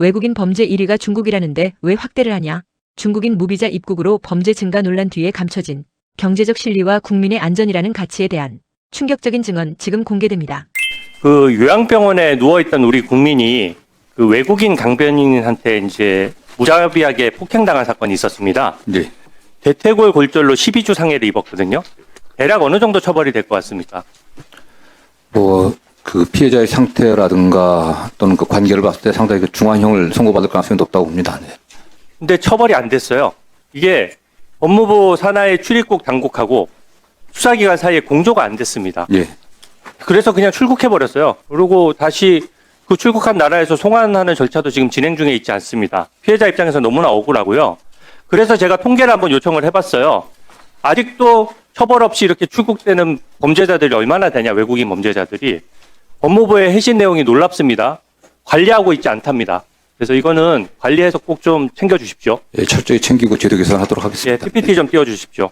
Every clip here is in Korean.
외국인 범죄 1위가 중국이라는데 왜 확대를 하냐? 중국인 무비자 입국으로 범죄 증가 논란 뒤에 감춰진 경제적 실리와 국민의 안전이라는 가치에 대한 충격적인 증언 지금 공개됩니다. 그 요양병원에 누워있던 우리 국민이 그 외국인 강변인한테 이제 무자비하게 폭행당한 사건이 있었습니다. 네. 대퇴골 골절로 12주 상해를 입었거든요. 대략 어느 정도 처벌이 될 것 같습니까? 그 피해자의 상태라든가 또는 그 관계를 봤을 때 상당히 그 중환형을 선고받을 가능성이 높다고 봅니다. 네. 근데 처벌이 안 됐어요. 이게 법무부 산하의 출입국 당국하고 수사기관 사이에 공조가 안 됐습니다. 예. 그래서 그냥 출국해버렸어요. 그리고 다시 그 출국한 나라에서 송환하는 절차도 지금 진행 중에 있지 않습니다. 피해자 입장에서 너무나 억울하고요. 그래서 제가 통계를 한번 요청을 해봤어요. 아직도 처벌 없이 이렇게 출국되는 범죄자들이 얼마나 되냐, 외국인 범죄자들이. 법무부의 해신 내용이 놀랍습니다. 관리하고 있지 않답니다. 그래서 이거는 관리해서 꼭 좀 챙겨주십시오. 예, 철저히 챙기고 제도 개선하도록 예, 하겠습니다. PPT 좀 띄워주십시오.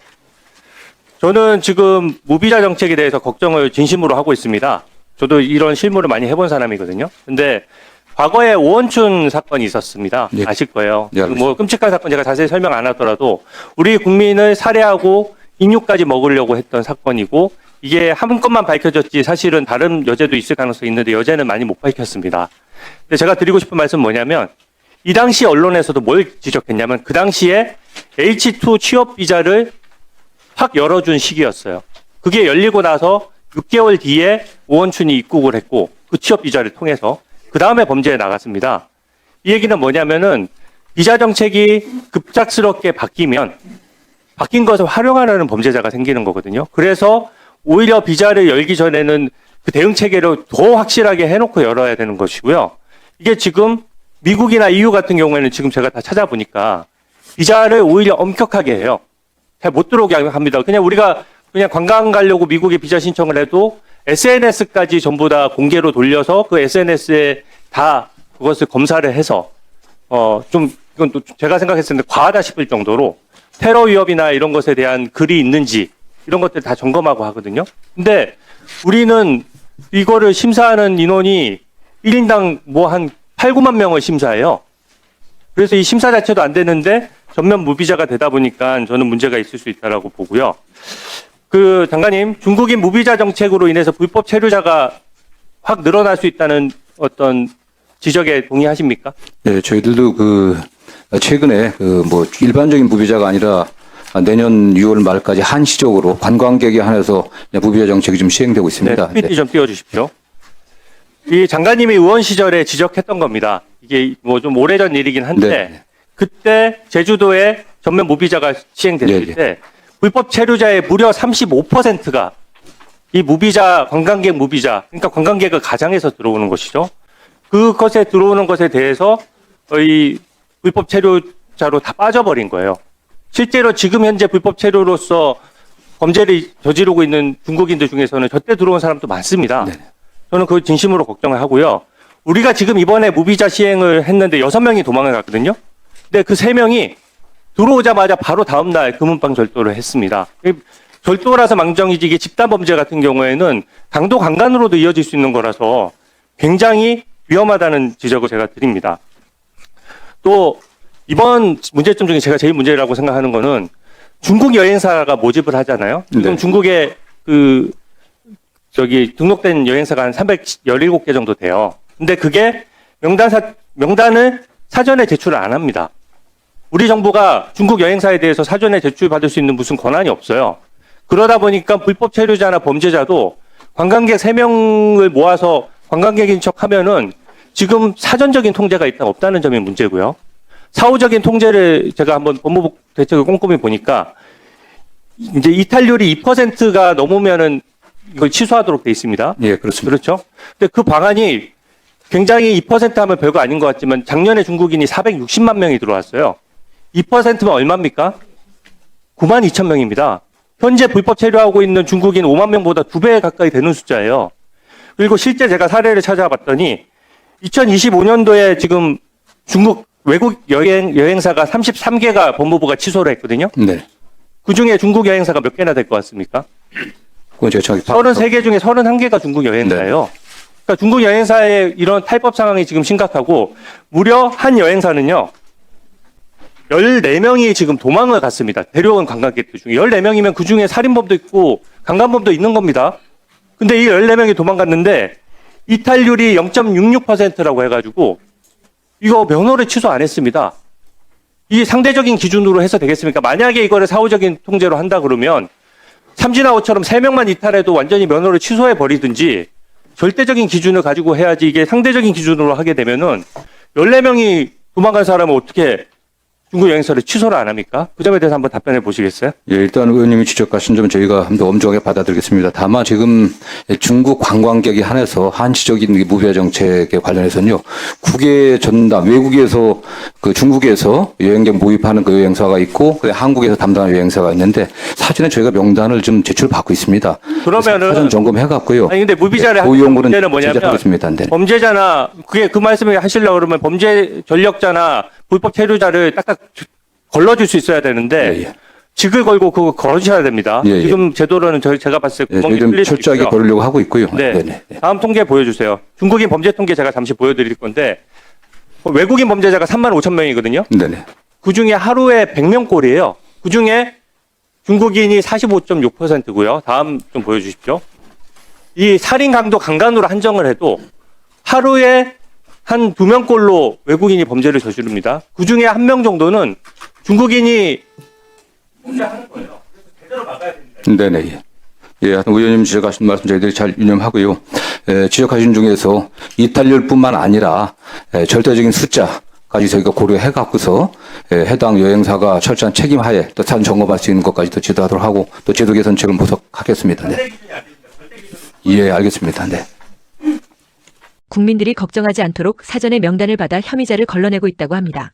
저는 지금 무비자 정책에 대해서 걱정을 진심으로 하고 있습니다. 저도 이런 실무를 많이 해본 사람이거든요. 근데 과거에 오원춘 사건이 있었습니다. 예. 아실 거예요. 예, 뭐 끔찍한 사건 제가 자세히 설명 안 하더라도 우리 국민을 살해하고 인육까지 먹으려고 했던 사건이고 이게 한 건만 밝혀졌지 사실은 다른 여죄도 있을 가능성이 있는데 여죄는 많이 못 밝혔습니다. 근데 제가 드리고 싶은 말씀은 뭐냐면 이 당시 언론에서도 뭘 지적했냐면 그 당시에 H2 취업 비자를 확 열어준 시기였어요. 그게 열리고 나서 6개월 뒤에 오원춘이 입국을 했고 그 취업 비자를 통해서 그 다음에 범죄에 나갔습니다. 이 얘기는 뭐냐면은 비자 정책이 급작스럽게 바뀌면 바뀐 것을 활용하려는 범죄자가 생기는 거거든요. 그래서 오히려 비자를 열기 전에는 그 대응 체계를 더 확실하게 해놓고 열어야 되는 것이고요. 이게 지금 미국이나 EU 같은 경우에는 지금 제가 다 찾아보니까 비자를 오히려 엄격하게 해요. 잘 못 들어오게 합니다. 그냥 우리가 그냥 관광 가려고 미국에 비자 신청을 해도 SNS까지 전부 다 공개로 돌려서 그 SNS에 다 그것을 검사를 해서 좀 이건 또 제가 생각했을 때 과하다 싶을 정도로 테러 위협이나 이런 것에 대한 글이 있는지 이런 것들 다 점검하고 하거든요. 근데 우리는 이거를 심사하는 인원이 1인당 뭐 한 8, 9만 명을 심사해요. 그래서 이 심사 자체도 안 되는데 전면 무비자가 되다 보니까 저는 문제가 있을 수 있다라고 보고요. 그 장관님, 중국인 무비자 정책으로 인해서 불법 체류자가 확 늘어날 수 있다는 어떤 지적에 동의하십니까? 예, 저희들도 최근에 뭐 일반적인 무비자가 아니라 내년 6월 말까지 한시적으로 관광객에 한해서 무비자 정책이 좀 시행되고 있습니다. 네, PPT 좀 띄워주십시오. 이 장관님이 의원 시절에 지적했던 겁니다. 이게 뭐 좀 오래전 일이긴 한데 네. 그때 제주도에 전면 무비자가 시행됐을 네. 때 불법 체류자의 무려 35%가 이 무비자, 관광객 무비자, 그러니까 관광객을 가장해서 들어오는 것이죠. 그것에 들어오는 것에 대해서 이 불법 체류자로 다 빠져버린 거예요. 실제로 지금 현재 불법 체류로서 범죄를 저지르고 있는 중국인들 중에서는 저때 들어온 사람도 많습니다. 네. 저는 그걸 진심으로 걱정을 하고요. 우리가 지금 이번에 무비자 시행을 했는데 6명이 도망을 갔거든요. 근데 그 3명이 들어오자마자 바로 다음날 금은방 절도를 했습니다. 절도라서 망정이지 이게 집단범죄 같은 경우에는 강도 강간으로도 이어질 수 있는 거라서 굉장히 위험하다는 지적을 제가 드립니다. 또 이번 문제점 중에 제가 제일 문제라고 생각하는 거는 중국 여행사가 모집을 하잖아요. 지금 네. 중국에 등록된 여행사가 한 317개 정도 돼요. 근데 그게 명단을 사전에 제출을 안 합니다. 우리 정부가 중국 여행사에 대해서 사전에 제출받을 수 있는 무슨 권한이 없어요. 그러다 보니까 불법 체류자나 범죄자도 관광객 3명을 모아서 관광객인 척 하면은 지금 사전적인 통제가 일단 없다는 점이 문제고요. 사후적인 통제를 제가 한번 법무부 대책을 꼼꼼히 보니까 이제 이탈률이 2%가 넘으면은 이걸 취소하도록 돼 있습니다. 예, 그렇습니다. 그렇죠. 근데 그 방안이 굉장히 2% 하면 별거 아닌 것 같지만 작년에 중국인이 460만 명이 들어왔어요. 2%면 얼마입니까? 9만 2천 명입니다. 현재 불법 체류하고 있는 중국인 5만 명보다 2배 가까이 되는 숫자예요. 그리고 실제 제가 사례를 찾아봤더니 2025년도에 지금 중국 외국 여행사가 33개가 법무부가 취소를 했거든요. 네. 그중에 중국 여행사가 몇 개나 될 것 같습니까? 그건 제가 정확히 33개 중에 31개가 중국 여행사예요. 그러니까 중국 여행사의 이런 탈법 상황이 지금 심각하고 무려 한 여행사는요. 14명이 지금 도망을 갔습니다. 데려온 관광객들 중에 14명이면 그중에 살인범도 있고 강간범도 있는 겁니다. 근데 이 14명이 도망갔는데 이탈률이 0.66%라고 해가지고 이거 면허를 취소 안 했습니다. 이게 상대적인 기준으로 해서 되겠습니까? 만약에 이거를 사후적인 통제로 한다 그러면 삼진아웃처럼 3명만 이탈해도 완전히 면허를 취소해 버리든지 절대적인 기준을 가지고 해야지 이게 상대적인 기준으로 하게 되면은 14명이 도망간 사람은 어떻게 중국 여행사를 취소를 안 합니까? 그 점에 대해서 한번 답변해 보시겠어요? 예, 일단 의원님이 지적하신 점은 저희가 한번 엄중하게 받아들이겠습니다. 다만 지금 중국 관광객에 한해서 한시적인 무비자 정책에 관련해서는요, 국외 전담, 외국에서 그 중국에서 여행객 모집하는 그 여행사가 있고, 한국에서 담당하는 여행사가 있는데, 사전에 저희가 명단을 좀 제출받고 있습니다. 그러면은 사전 점검해갖고요. 아니 근데 무비자를 고유 하는 용무는 문제는 뭐냐면 제작하겠습니다. 네. 범죄자나 그게 그 말씀을 하시려고 그러면 범죄 전력자나 불법 체류자를 딱딱 걸러줄 수 있어야 되는데 예, 예. 직을 걸고 그거 걸어주셔야 됩니다. 예, 예. 지금 제도로는 제가 봤을 때 예, 구멍이 저희 좀 뚫릴 수 철저하게 있고요. 걸으려고 하고 있고요. 네. 네네. 다음 통계 보여주세요. 중국인 범죄 통계 제가 잠시 보여드릴 건데 외국인 범죄자가 3만 5천 명이거든요. 네네. 그중에 하루에 100명꼴이에요. 그중에 중국인이 45.6%고요. 다음 좀 보여주십시오. 이 살인 강도 강간으로 한정을 해도 하루에 한 2명꼴로 외국인이 범죄를 저지릅니다. 그중에 1명 정도는 중국인이 통제하는 거예요. 그래서 제대로 막아야 됩니다. 네네. 예, 하여튼 의원님 지적하신 말씀 저희들이 잘 유념하고요. 지적하신 중에서 이탈률뿐만 아니라 절대적인 숫자까지 저희가 고려해 갖고서 해당 여행사가 철저한 책임하에 또 산 점검할 수 있는 것까지도 지도하도록 하고 또 제도 개선책을 모색하겠습니다. 네. 예, 알겠습니다. 네. 국민들이 걱정하지 않도록 사전에 명단을 받아 혐의자를 걸러내고 있다고 합니다.